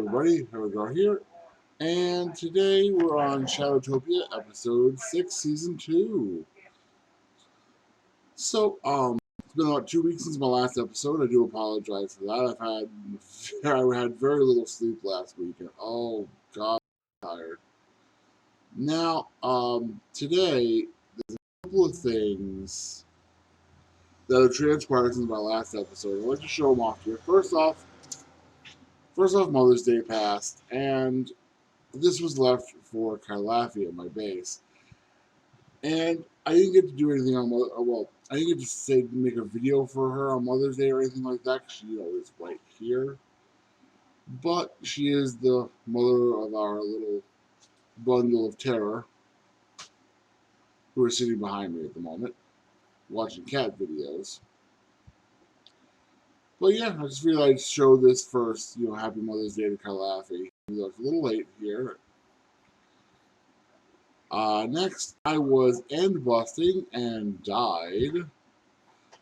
everybody, Erragar here, and today we're on Shadowtopia, episode 6, season 2. It's been about 2 weeks since my last episode. I do apologize for that. I had very little sleep last week, and oh god, I'm tired. Now, today, there's a couple of things that have transpired since my last episode. I'd like to show them off here. First off, Mother's Day passed, and this was left for Kylafi at my base. And I didn't get to do anything on I didn't get to make a video for her on Mother's Day or anything like that, because she is right here. But she is the mother of our little bundle of terror, who are sitting behind me at the moment, watching cat videos. But yeah, I just figured I'd show this first, Happy Mother's Day to Kylafi. It's a little late here. Next, I was end busting and died.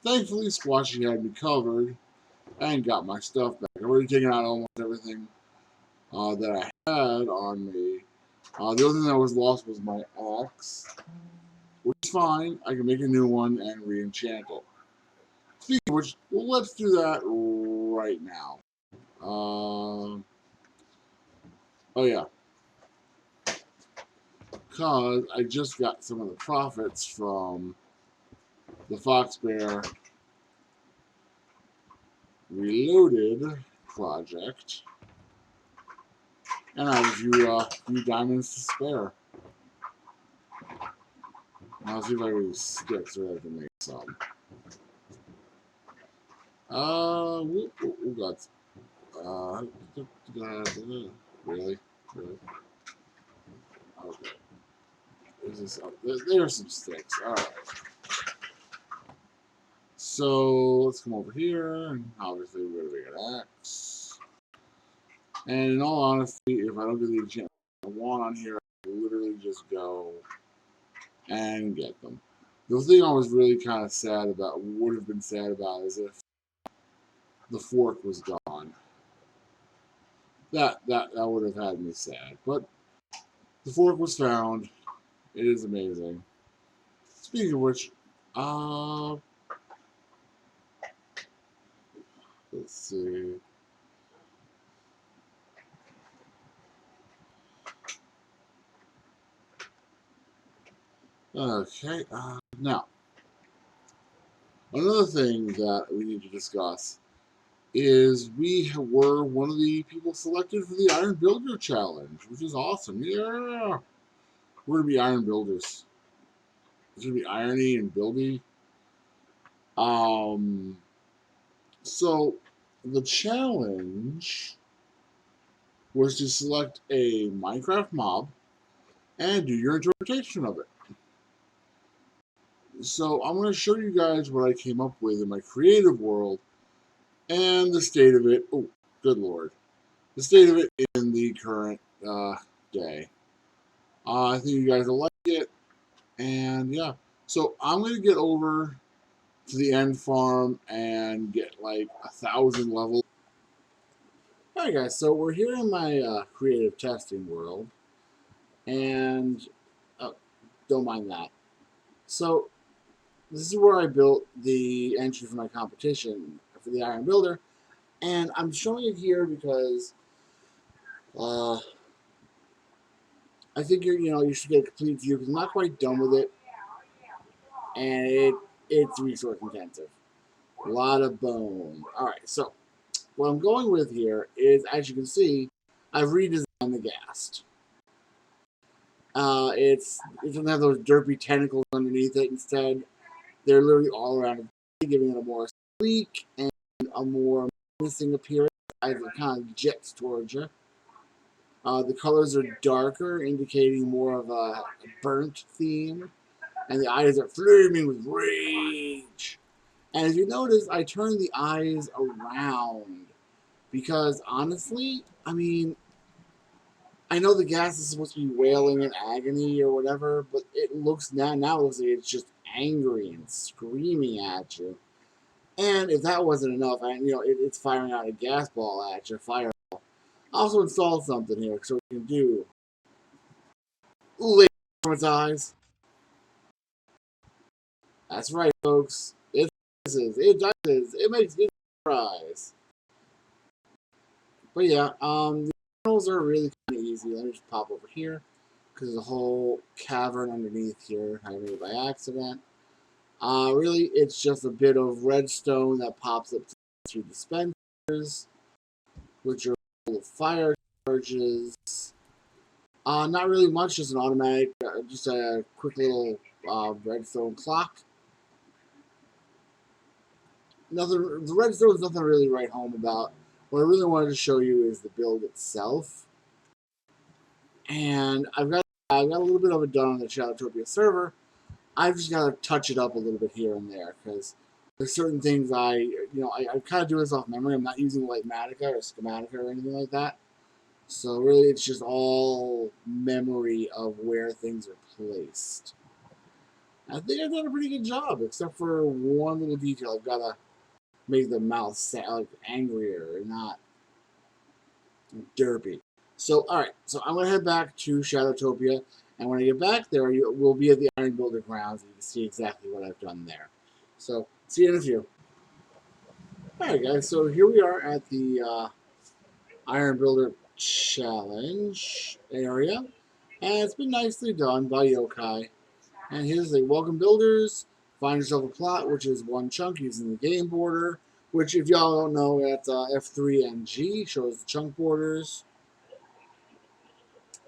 Thankfully, Squashy had me covered and got my stuff back. I've already taken out almost everything that I had on me. The only thing that was lost was my axe, which is fine. I can make a new one and re-enchant it. Speaking of which, let's do that right now. Oh yeah. Because I just got some of the profits from the Foxbear Reloaded project, and I have a few diamonds to spare. I'll see if I can skip so I can make some. Really? Okay. There's some sticks. Alright. So, let's come over here, and obviously we're going to make an axe. And in all honesty, if I don't get the enchantment I want on here, I can literally just go and get them. The thing I was really kind of sad about, would have been sad about, is if the fork was gone. That would have had me sad. But the fork was found. It is amazing. Speaking of which, let's see. Okay, now, another thing that we need to discuss is we were one of the people selected for the Iron Builder Challenge, which is awesome. Yeah! We're going to be Iron Builders. It's going to be irony and buildy. So, the challenge was to select a Minecraft mob and do your interpretation of it. So I'm going to show you guys what I came up with in my creative world and the state of it. Oh, good lord. The state of it in the current day. I think you guys will like it. And yeah. So I'm going to get over to the end farm and get like 1,000 levels. Alright guys, so we're here in my creative testing world. And don't mind that. So this is where I built the entry for my competition for the Iron Builder, and I'm showing it here because I think you should get a complete view because I'm not quite done with it, and it's resource intensive, a lot of bone. All right, so what I'm going with here is, as you can see, I've redesigned the ghast. It doesn't have those derpy tentacles underneath it. Instead, they're literally all around it, giving it a more sleek and a more menacing appearance as it kind of jets towards you. The colors are darker, indicating more of a burnt theme, and the eyes are flaming with rage. And as you notice, I turned the eyes around because honestly, I mean, I know the gas is supposed to be wailing in agony or whatever, but it looks now it looks like it's just angry and screaming at you. And if that wasn't enough, it's firing out a gas ball at you, fireball. Also installed something here so we can do laser from its eyes. That's right, folks. It does. It makes good fries. But yeah, the tunnels are really kind of easy. Let me just pop over here because there's a whole cavern underneath here. I made it by accident. Really, it's just a bit of redstone that pops up through dispensers, which are full of fire charges. Not really much, just an automatic, just a quick little redstone clock. Nothing. The redstone is nothing really to write home about. What I really wanted to show you is the build itself, and I've got a little bit of it done on the Shadowtopia server. I've just got to touch it up a little bit here and there because there's certain things I kind of do this off memory. I'm not using Lightmatica or Schematica or anything like that. So really, it's just all memory of where things are placed. I think I've done a pretty good job, except for one little detail. I've got to make the mouth sound like angrier and not derpy. So, alright, so I'm going to head back to Shadowtopia, and when I get back there, we'll be at the Iron Builder grounds, and you can see exactly what I've done there. So, see you in a few. Alright guys, so here we are at the Iron Builder Challenge area, and it's been nicely done by Yokai. And here's the welcome builders. Find yourself a plot, which is one chunk using the game border, which if y'all don't know, that's F3 and G, shows the chunk borders.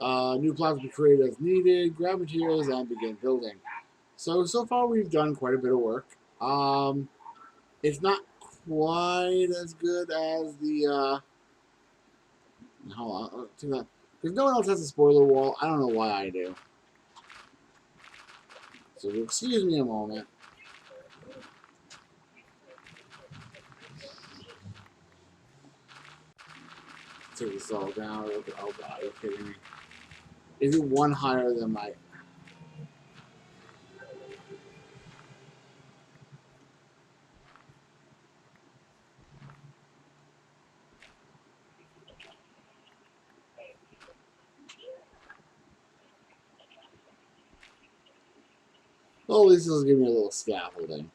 New plots will be created as needed, grab materials, and begin building. So far we've done quite a bit of work. It's not quite as good as the, hold on, because no one else has a spoiler wall. I don't know why I do. So excuse me a moment. Take this all down. Oh god, you're kidding me. Is it one higher than my... Well, at least this will give me a little scaffolding.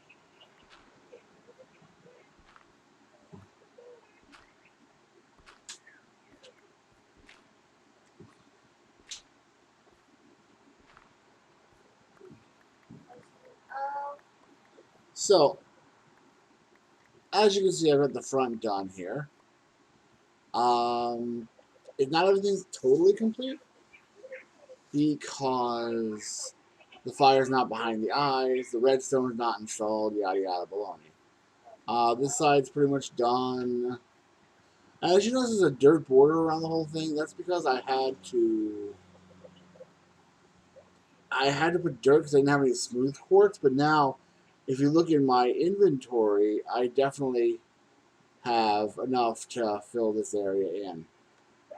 So, as you can see, I've got the front done here. Not everything's totally complete because the fire's not behind the eyes, the redstone's not installed, yada yada baloney. This side's pretty much done. As you notice, there's a dirt border around the whole thing. That's because I had to put dirt because I didn't have any smooth quartz, but now if you look in my inventory, I definitely have enough to fill this area in.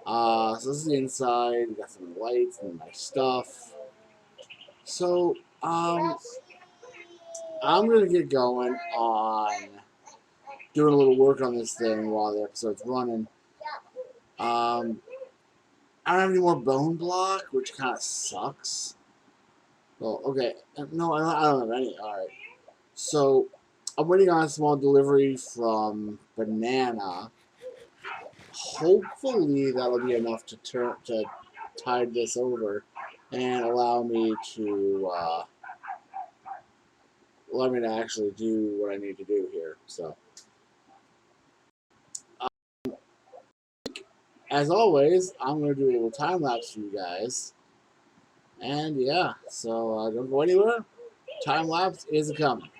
So this is the inside. We got some lights and my stuff. So I'm gonna get going on doing a little work on this thing while the episode's running. I don't have any more bone block, which kind of sucks. Well, okay, no, I don't have any. All right. So, I'm waiting on a small delivery from Banana. Hopefully, that'll be enough to tide this over and allow me to actually do what I need to do here. So, as always, I'm going to do a little time lapse for you guys. And yeah, so don't go anywhere. Time lapse is coming.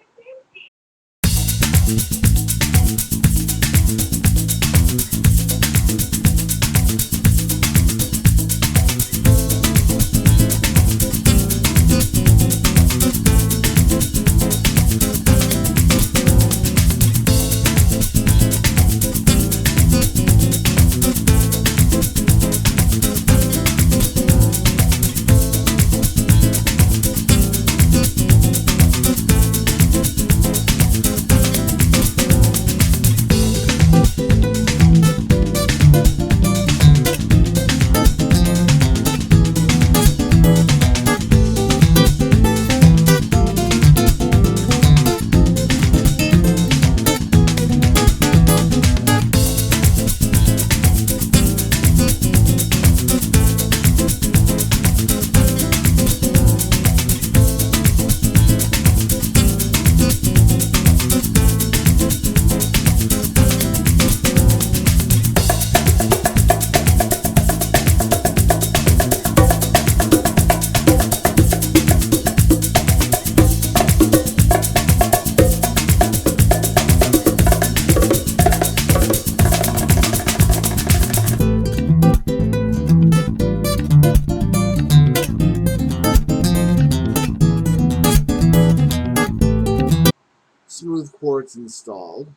smooth quartz installed.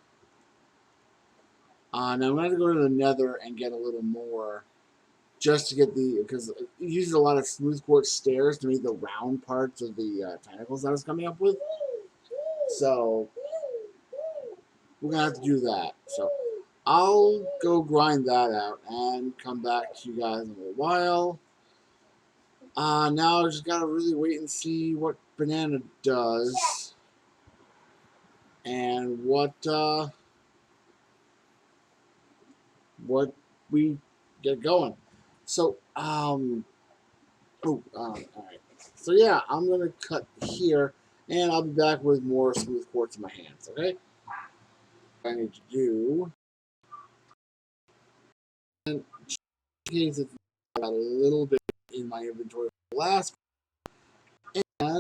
Now I'm going to go to the nether and get a little more just to get because it uses a lot of smooth quartz stairs to make the round parts of the tentacles that I was coming up with. So we're going to have to do that. So I'll go grind that out and come back to you guys in a little while. Now I just got to really wait and see what Banana does and what we get going. So, all right. So yeah, I'm gonna cut here, and I'll be back with more smooth quartz in my hands. Okay. What I need to do, and in case it's got a little bit in my inventory for the last, and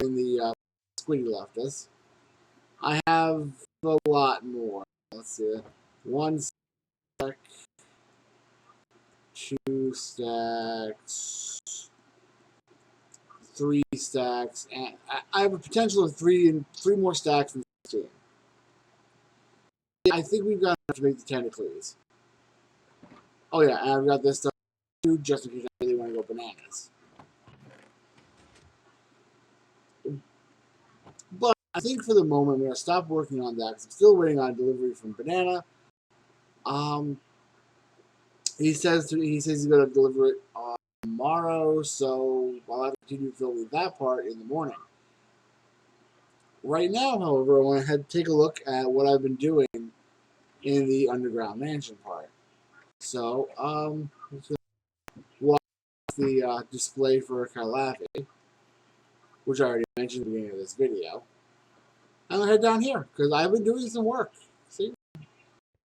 in the squiddy left us, I have a lot more. Let's see, 1 stack, 2 stacks, 3 stacks, and I have a potential of three more stacks in 16. I think we've got enough to make the tentacles. Oh yeah, and I've got this stuff too, just in case I really want to go bananas. But I think for the moment, I'm going to stop working on that because I'm still waiting on a delivery from Banana. He says he's going to deliver it tomorrow, so I'll have to continue filming that part in the morning. Right now, however, I want to head take a look at what I've been doing in the underground mansion part. So, watch the display for Calafi, which I already mentioned at the beginning of this video. I'm gonna head down here because I've been doing some work. See,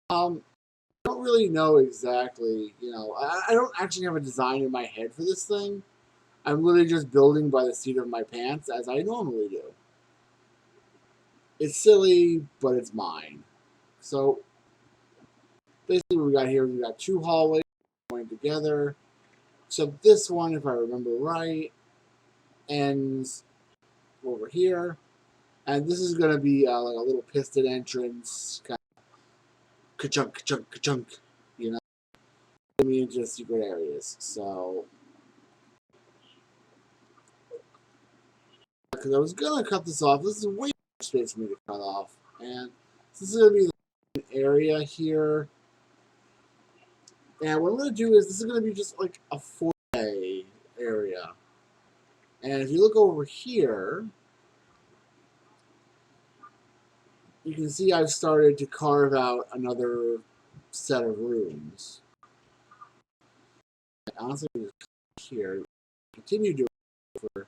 I don't really know exactly. I don't actually have a design in my head for this thing. I'm literally just building by the seat of my pants as I normally do. It's silly, but it's mine. So basically, what we got here, we got 2 hallways going together. So this one, if I remember right, ends over here. And this is going to be like a little piston entrance, kind of ka-chunk, ka-chunk, ka-chunk, you know, me into secret areas. So, because I was going to cut this off, this is way more space for me to cut off. And this is going to be the area here. And what I'm going to do is, this is going to be just like a foyer area. And if you look over here, you can see I've started to carve out another set of rooms. And honestly, here, continue doing it for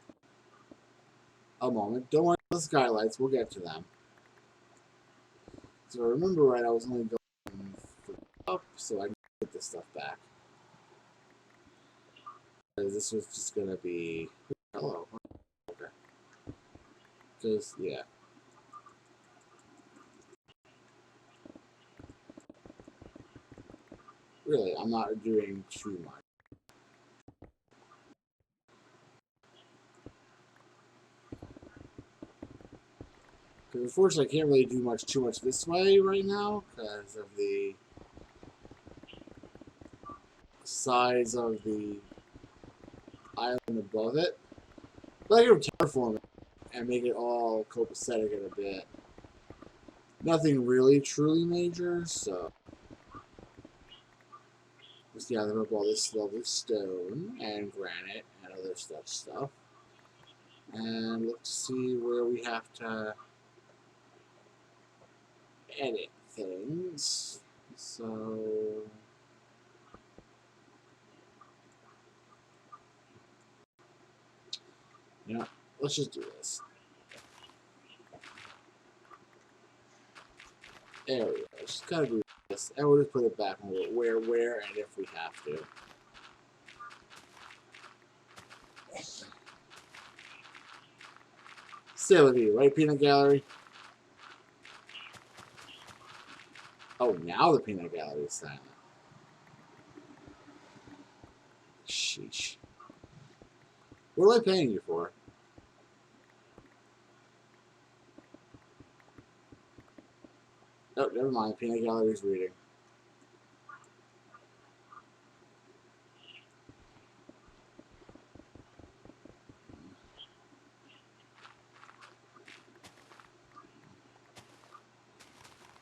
a moment. Don't worry about the skylights, we'll get to them. So I remember right, I was only going up, so I can get this stuff back. Because this was just going to be... Hello. Okay. Just, yeah. Really, I'm not doing too much. Because unfortunately, I can't really do too much this way right now because of the size of the island above it. But I can terraform it and make it all copacetic in a bit. Nothing really truly major, so just gather up all this lovely stone and granite and other stuff. And look to see where we have to edit things. So yeah, let's just do this. There we go. Just gotta do this, and we'll just put it back on where, and if we have to. Still with you, right, Peanut Gallery? Oh, now the Peanut Gallery is silent. Sheesh. What am I paying you for? Oh, never mind. Peanut Gallery's reading.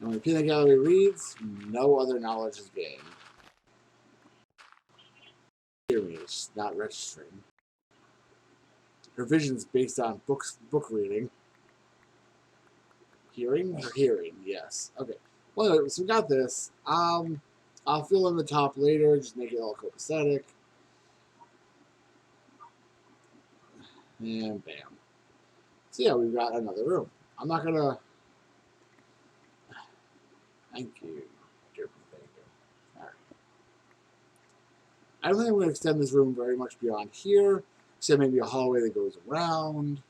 And when Peanut Gallery reads, no other knowledge is gained. Series, not registering. Her vision is based on book reading. Hearing or hearing? Yes. Okay. Well, anyway, so we got this. I'll fill in the top later, just make it all copacetic. And bam. So yeah, we've got another room. I'm not gonna. Thank you. Thank you. All right. I don't think I'm gonna extend this room very much beyond here. Except maybe a hallway that goes around.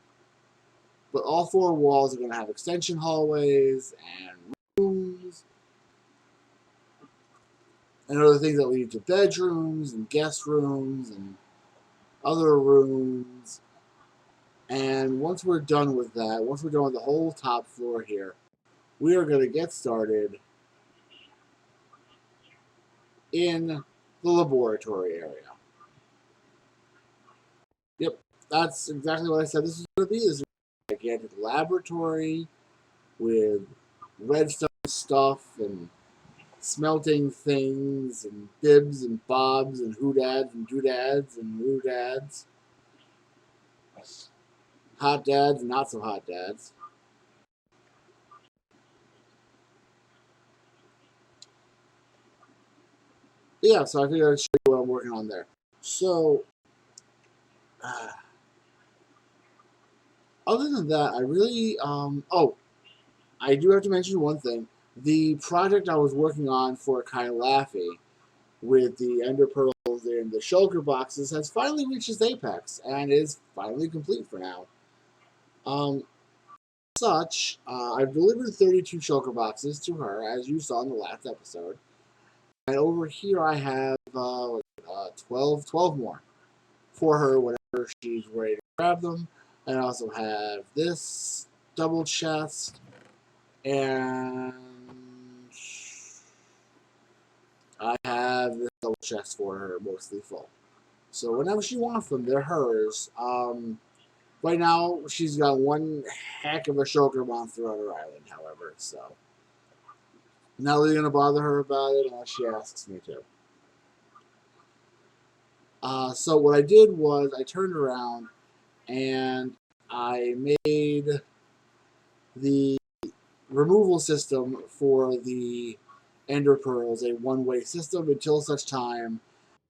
But all four walls are gonna have extension hallways and rooms and other things that lead to bedrooms and guest rooms and other rooms. And once we're done with that, once we're done with the whole top floor here, we are going to get started in the laboratory area. Yep, that's exactly what I said this is going to be. This is a gigantic laboratory with redstone stuff and smelting things and bibs and bobs and hoodads and doodads and roodads. Hot dads and not so hot dads. But yeah, so I figured I'd show you what I'm working on there. So, other than that, I really, oh, I do have to mention one thing. The project I was working on for Kylaffy with the Ender Pearls and the Shulker boxes has finally reached its apex and is finally complete for now. Such, I've delivered 32 Shulker boxes to her, as you saw in the last episode. And over here I have 12 more for her whenever she's ready to grab them. I also have this double chest, and I have this double chest for her, mostly full. So whenever she wants them, they're hers. Right now, she's got one heck of a shulker monster on her island, however, so not really going to bother her about it unless she asks me to. So what I did was I turned around and I made the removal system for the Ender Pearls a one-way system until such time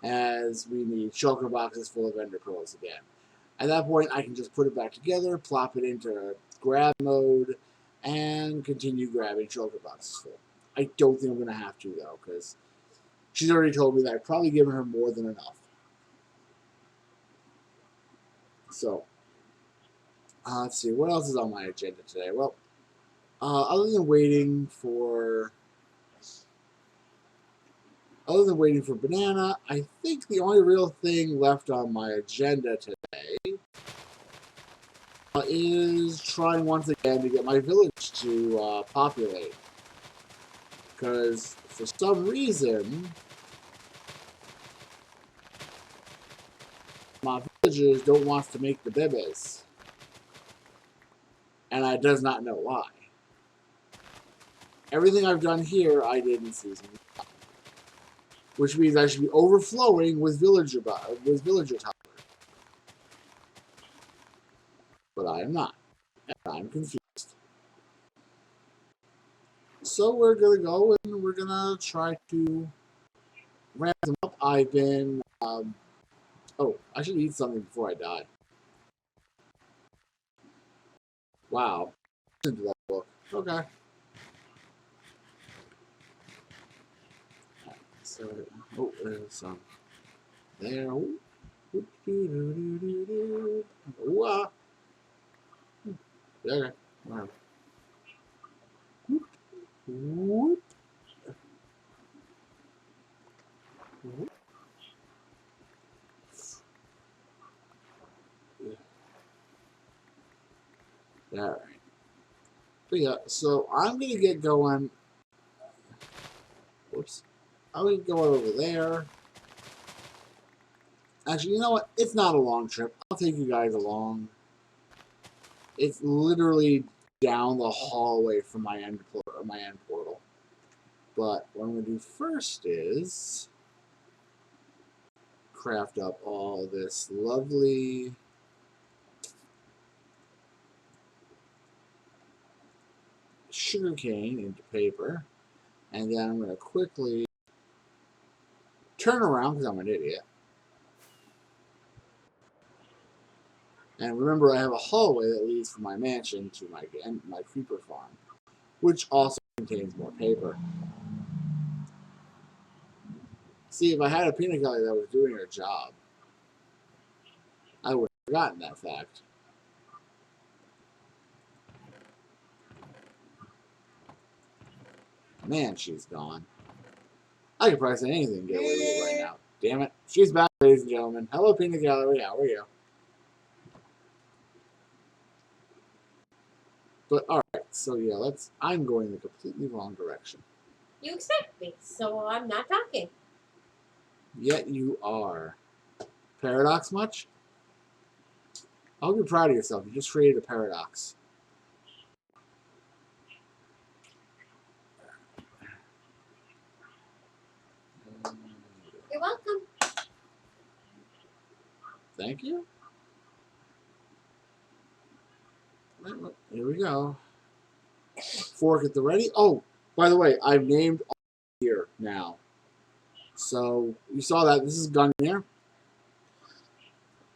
as we need shulker boxes full of Ender Pearls again. At that point, I can just put it back together, plop it into grab mode, and continue grabbing shulker boxes full. I don't think I'm going to have to, though, because she's already told me that I've probably given her more than enough. So, let's see, what else is on my agenda today? Well, other than waiting for Banana, I think the only real thing left on my agenda today is trying once again to get my village to populate. Because for some reason, my villagers don't want to make the bebes. And I does not know why. Everything I've done here, I did in Season 1. Which means I should be overflowing with villager power. But I am not. And I'm confused. So we're going to go and we're going to try to ramp them up. I've been... oh, I should eat something before I die. Wow. Into that book. Okay. So, oh, there's some. There. Ooh. Ooh, ah. Okay. Wow. Whoop. Whoop. Whoop. All right. But yeah, so I'm gonna get going We can go over there. Actually, you know what? It's not a long trip. I'll take you guys along. It's literally down the hallway from my end portal. But what I'm going to do first is craft up all this lovely sugarcane into paper. And then I'm going to quickly turn around because I'm an idiot. And remember, I have a hallway that leads from my mansion to my creeper farm, which also contains more paper. See, if I had a peanut gallery that was doing her job, I would have forgotten that fact. Man, she's gone. I could probably say anything to get away with it right now. Damn it. She's back, ladies and gentlemen. Hello, peanut gallery. How are you? But, alright. So, yeah, I'm going the completely wrong direction. You expect me, so I'm not talking. Yet you are. Paradox much? I hope you're proud of yourself. You just created a paradox. You're welcome. Thank you. Here we go. Fork at the ready. Oh, by the way, I've named all here now. So you saw that. This is Gungnir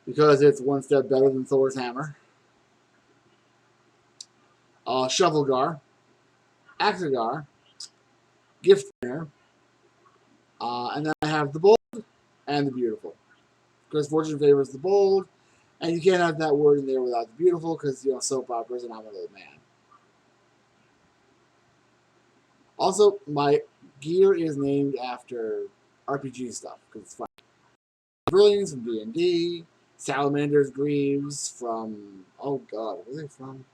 because it's one step better than Thor's hammer. Shovelgar, Axagar, Giftmare, and then I have the bold and the beautiful. Because fortune favors the bold, and you can't have that word in there without the beautiful because, you know, soap operas and I'm an old man. Also, my gear is named after RPG stuff because it's fun. Brilliance from D&D, Salamander's Greaves from, oh god, where are they from?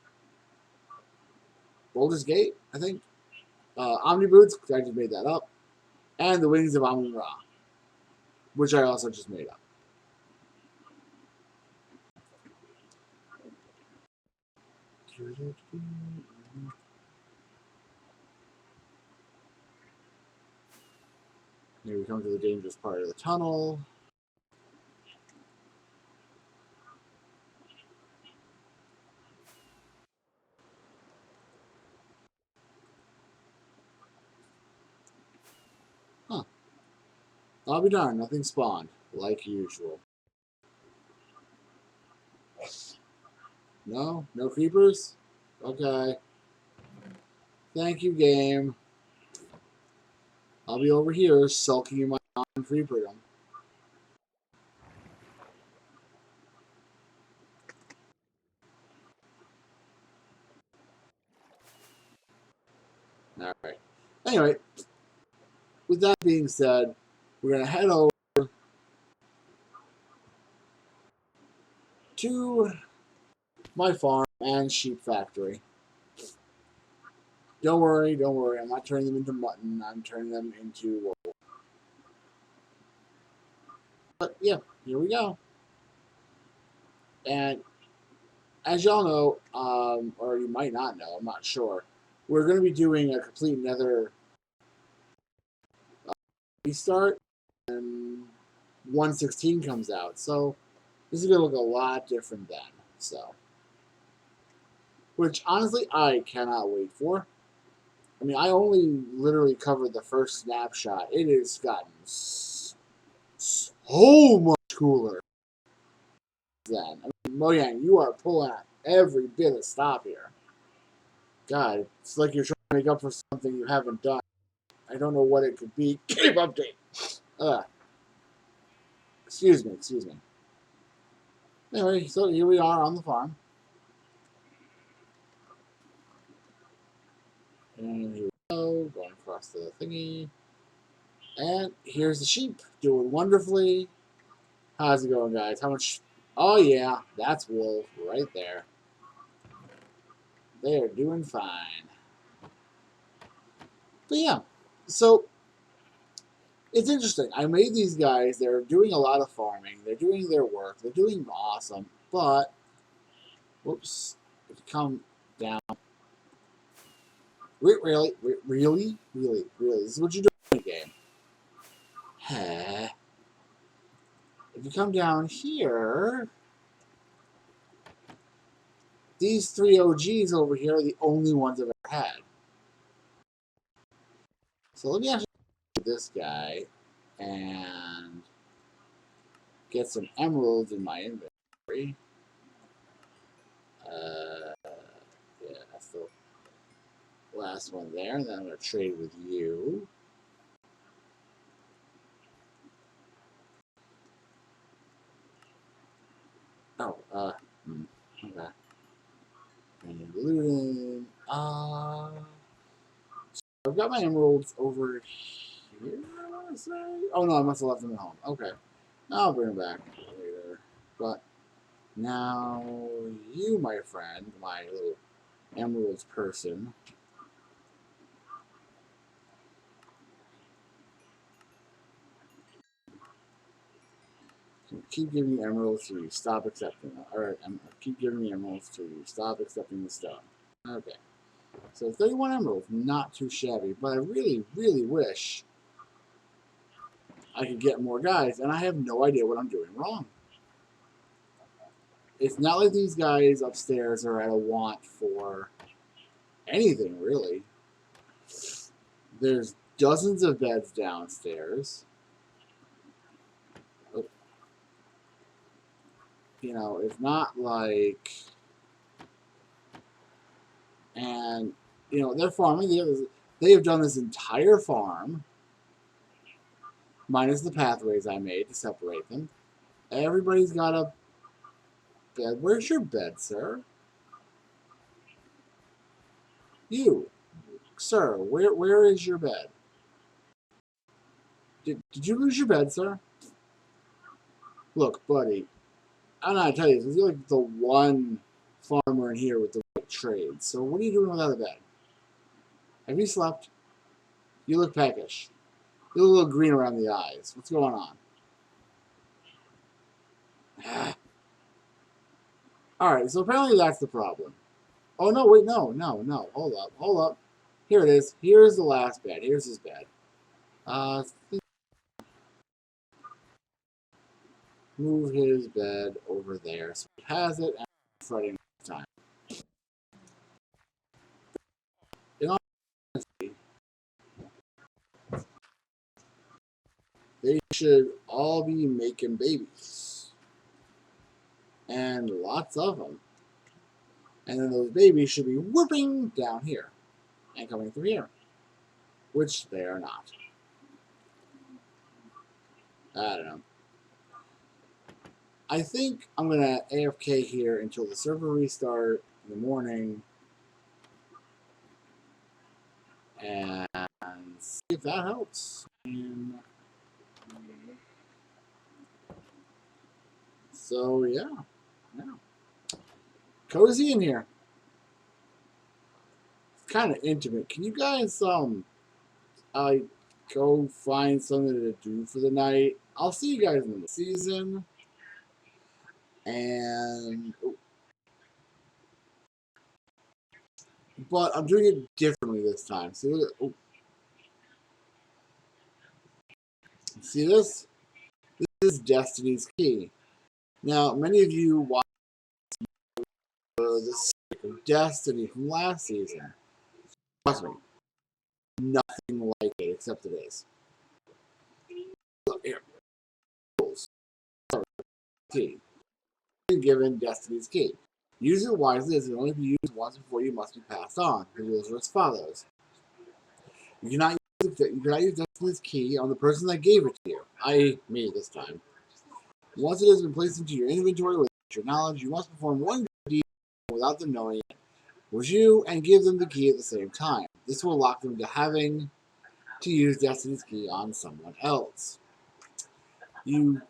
Baldur's Gate, I think. Omni Boots, I just made that up. And the Wings of Amun-Ra, which I also just made up. Here we come to the dangerous part of the tunnel. Huh. I'll be darned, nothing spawned, like usual. No? No creepers? Okay. Thank you, game. I'll be over here sulking in my non-creeperdom. Alright. Anyway, with that being said, we're going to head over to my farm and sheep factory. Don't worry, I'm not turning them into mutton, I'm turning them into wool. But yeah, here we go. And as y'all know, or you might not know, I'm not sure, we're going to be doing a complete nether restart, and 1.16 comes out. So this is going to look a lot different then. So, which honestly I cannot wait for. I mean, I only literally covered the first snapshot. It has gotten so much cooler then. I mean, Mojang, you are pulling out every bit of stop here. God, it's like you're trying to make up for something you haven't done. I don't know what it could be. Game update. Excuse me. Anyway, so here we are on the farm. And here we go, going across the thingy. And here's the sheep, doing wonderfully. How's it going, guys? How much? Oh, yeah, that's wool right there. They are doing fine. But yeah, so it's interesting. I made these guys. They're doing a lot of farming. They're doing their work. They're doing awesome. But, whoops, if you come down. Really? Really? Really? Really? This is what you're doing in the game. Huh. If you come down here, these three OGs over here are the only ones I've ever had. So let me actually do this guy and get some emeralds in my inventory. Yeah, that's the last one there. And then I'm going to trade with you. Oh, okay. And looting. I've got my emeralds over here, I want to say. Oh, no, I must have left them at home. Okay. I'll bring them back later. But now, you, my friend, my little emeralds person, keep giving me emeralds till you stop accepting them. Alright, keep giving me emeralds till you stop accepting the stone. Okay. So 31 emeralds, not too shabby, but I really, really wish I could get more guys, and I have no idea what I'm doing wrong. It's not like these guys upstairs are at a want for anything, really. There's dozens of beds downstairs. You know, it's not like... And, you know, they're farming. They have done this entire farm, minus the pathways I made to separate them. Everybody's got a bed. Where's your bed, sir? You, sir, where is your bed? Did you lose your bed, sir? Look, buddy, I'm not tell you this. You're like the one farmer in here with the right trades. So what are you doing without a bed? Have you slept? You look peckish. You look a little green around the eyes. What's going on? Alright, so apparently that's the problem. Oh, no, wait, no. Hold up. Here it is. Here's the last bed. Here's his bed. Move his bed over there so he has it and I'm fretting time. In honesty, they should all be making babies. And lots of them. And then those babies should be whooping down here and coming through here, which they are not. I don't know. I think I'm going to AFK here until the server restart in the morning and see if that helps. And so, yeah. Cozy in here. It's kind of intimate. Can you guys, go find something to do for the night? I'll see you guys in the season. And... But I'm doing it differently this time. See, look at, see this? This is Destiny's Key. Now, many of you watched the Stick of Destiny from last season. Trust me, nothing like it except it is. Look here. Key. Given Destiny's Key. Use it wisely, as it only be used once before you must be passed on. The rules are as follows. You cannot use Destiny's Key on the person that gave it to you, i.e. me this time. Once it has been placed into your inventory without your knowledge, you must perform one good deed without them knowing it was you and give them the key at the same time. This will lock them to having to use Destiny's Key on someone else. You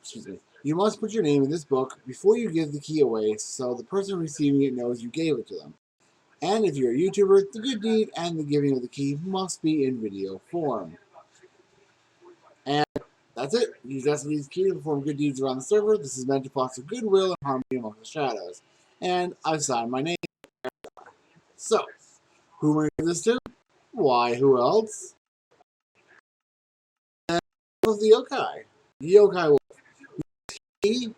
must put your name in this book before you give the key away so the person receiving it knows you gave it to them. And if you're a YouTuber, the good deed and the giving of the key must be in video form. And that's it. Use Destiny's key to perform good deeds around the server. This is meant to foster goodwill and harmony among the shadows. And I've signed my name. So, who am I giving this to? Why, who else? And of the yokai. Yokaiwolf. He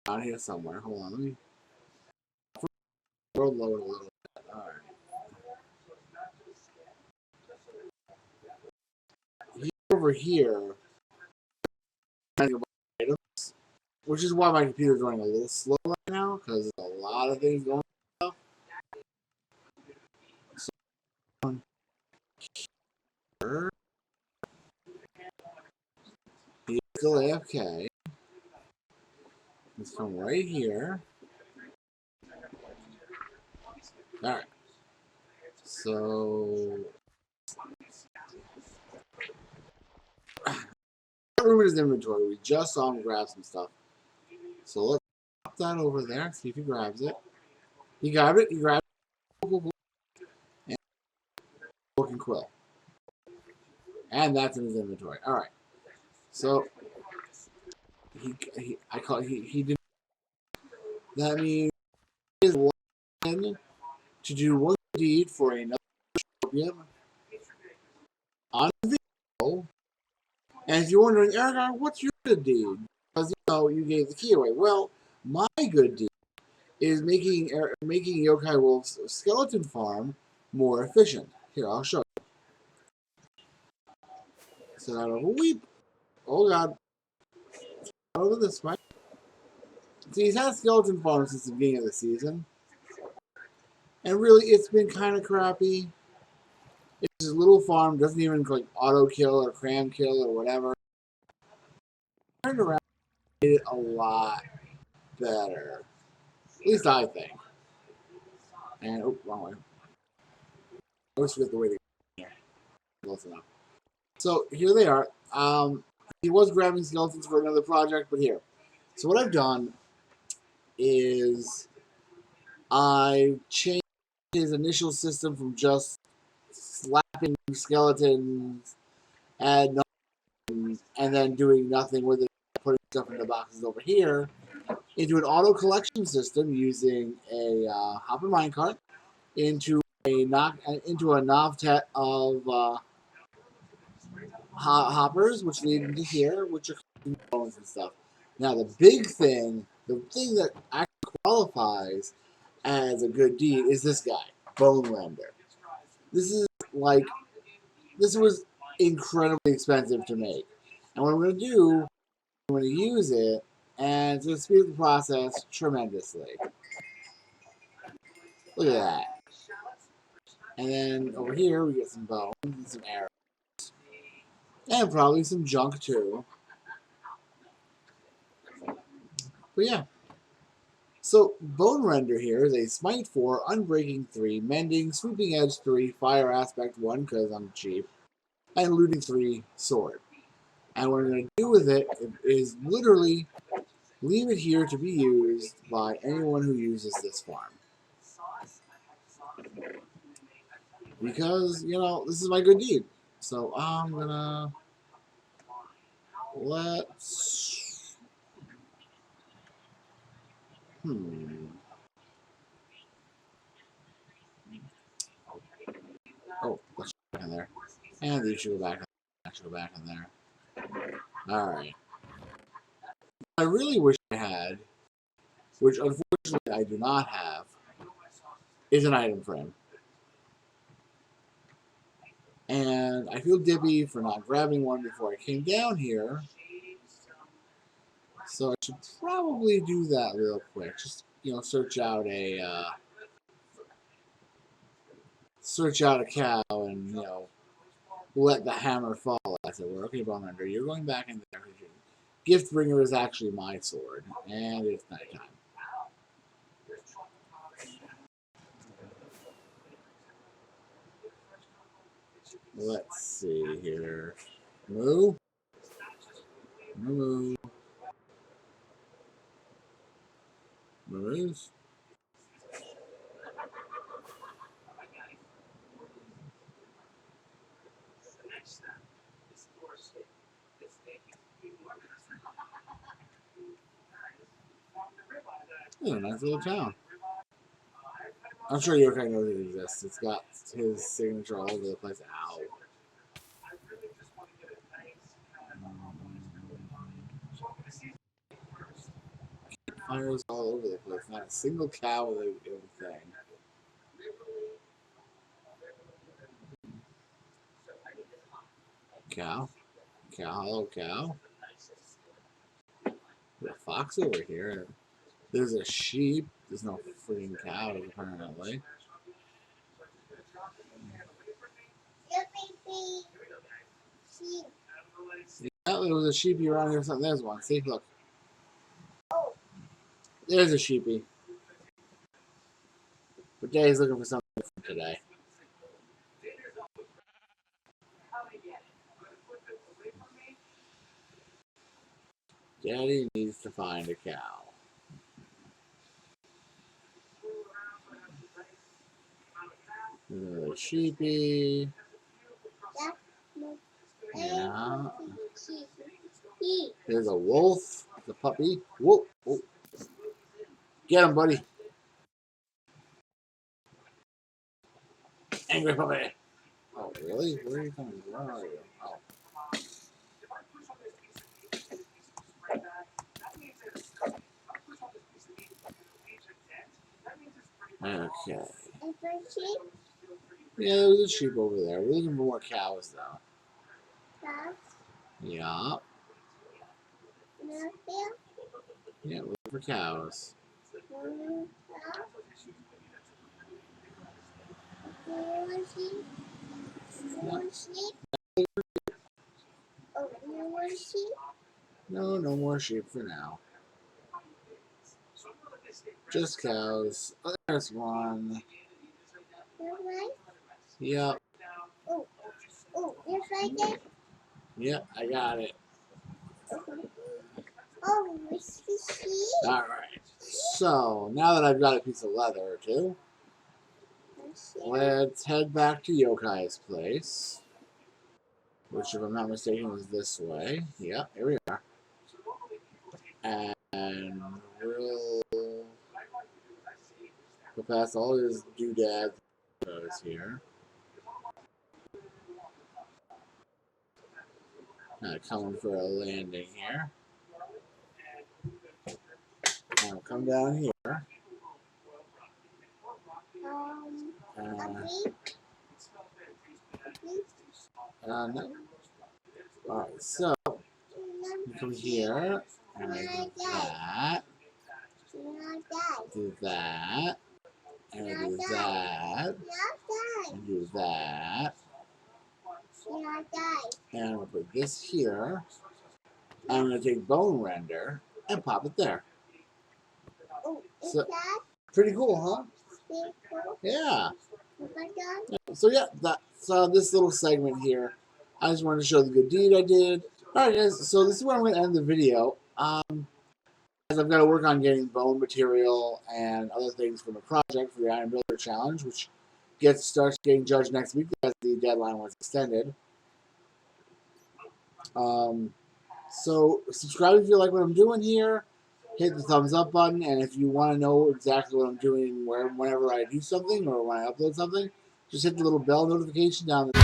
out here somewhere. Hold on, let me world load a little bit. Alright. He's over here, which is why my computer's running a little slow right now, because there's a lot of things going on. So, here, he's still AFK. Let's come right here. Alright. So, room in his inventory. We just saw him grab some stuff. So let's pop that over there. See if he grabs it. He grabbed it. He grabbed it. And Broken Quill. And that's in his inventory. All right. So he did. That means he is one to do one deed for another Shadowtopia on video. And if you're wondering, Erragar, what's your good deed? Because you gave the key away. Well, my good deed is making Yokaiwolf's skeleton farm more efficient. Here, I'll show you. So out of a weep. Oh god. Over this way. See, he's had a skeleton farm since the beginning of the season. And really, it's been kind of crappy. It's a little farm, doesn't even like auto kill or cram kill or whatever. Turned around, made it a lot better. At least I think. And, oh, wrong way. I always forget the way to go. Close enough. So, here they are. He was grabbing skeletons for another project, but here. So, what I've done is I changed his initial system from just slapping skeletons and then doing nothing with it, putting stuff in the boxes over here, into an auto collection system using a hopper minecart into a novtet of hoppers, which lead into here, which are bones and stuff. Now the thing that actually qualifies as a good deed is this guy, Bone Render. This is like this was incredibly expensive to make. And what I'm going to do, I'm going to use it, and it's going to speed up the process tremendously. Look at that. And then over here, we get some bones and some arrows. And probably some junk, too. But yeah. So, Bone Render here is a Smite 4, Unbreaking 3, Mending, Sweeping Edge 3, Fire Aspect 1, because I'm cheap, and Looting 3, Sword. And what I'm going to do with it is literally leave it here to be used by anyone who uses this farm. Because, this is my good deed. So I'm gonna let's Oh, let's go back in there. And these should go back. Should go back in there. Alright. I really wish I had, which unfortunately I do not have, is an item frame. And I feel dippy for not grabbing one before I came down here. So I should probably do that real quick. Just, search out a cow and, let the hammer fall, as it were. Okay, Bone Render, you're going back in there. Giftbringer is actually my sword, and it's nighttime. Let's see here. Moo. Moo. Moose. Yeah, nice little town. I'm sure Yokai knows it exists. It's got his signature all over the place. Ow. Fires all over the place. Not a single cow with a thing. Cow. Cow. Hello, cow. There's a fox over here. There's a sheep. There's no freaking cows, apparently. Yeah, there was a sheepy around here or something. There's one. See, look. There's a sheepy. But Daddy's looking for something different today. Daddy needs to find a cow. There's another sheepy. Yeah. There's a wolf. The puppy. Whoa. Whoa. Get him, buddy. Angry puppy. Oh, really? Where are you coming from? Where are you? Oh. Okay. Yeah, there's a sheep over there. We're looking for more cows, though. Cows? Yeah. Yeah, we're looking for cows. No, no more sheep for now. Just cows. Oh, there's one. Yep. Oh, you're right there? Yep, I got it. Oh, alright. So, now that I've got a piece of leather or two, let's head back to Yokai's place. Which, if I'm not mistaken, is this way. Yep, here we are. And we'll go past all his doodads here. Coming for a landing here. Now come down here. No. Alright, so you come here and do that. Do that. And do that. And do that. And I'm going to put this here. I'm going to take Bone Render and pop it there. So, pretty cool, huh? Yeah. So yeah, that's this little segment here. I just wanted to show the good deed I did. Alright guys, so this is where I'm going to end the video. As I've got to work on getting bone material and other things from a project for the Iron Builder Challenge, which starts getting judged next week as the deadline was extended. So subscribe if you like what I'm doing here. Hit the thumbs up button, and if you want to know exactly what I'm doing whenever I do something or when I upload something, just hit the little bell notification down there.